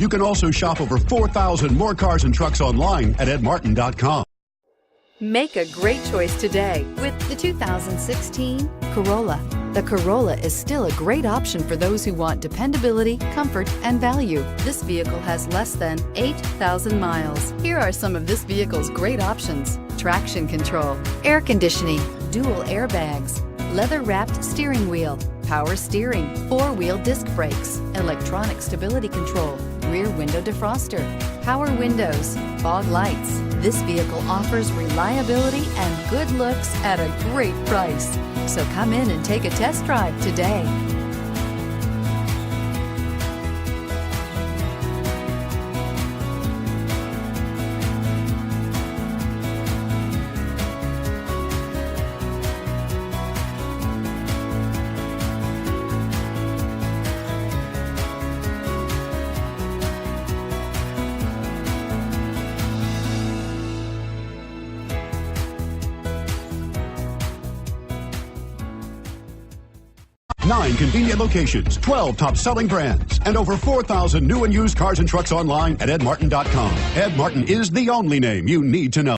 You can also shop over 4,000 more cars and trucks online at edmartin.com. Make a great choice today with the 2016 Corolla. The Corolla is still a great option for those who want dependability, comfort, and value. This vehicle has less than 8,000 miles. Here are some of this vehicle's great options: traction control, air conditioning, dual airbags, leather-wrapped steering wheel, power steering, four-wheel disc brakes, electronic stability control, rear window defroster, power windows, fog lights. This vehicle offers reliability and good looks at a great price. So come in and take a test drive today. Nine convenient locations, 12 top-selling brands, and over 4,000 new and used cars and trucks online at edmartin.com. Ed Martin is the only name you need to know.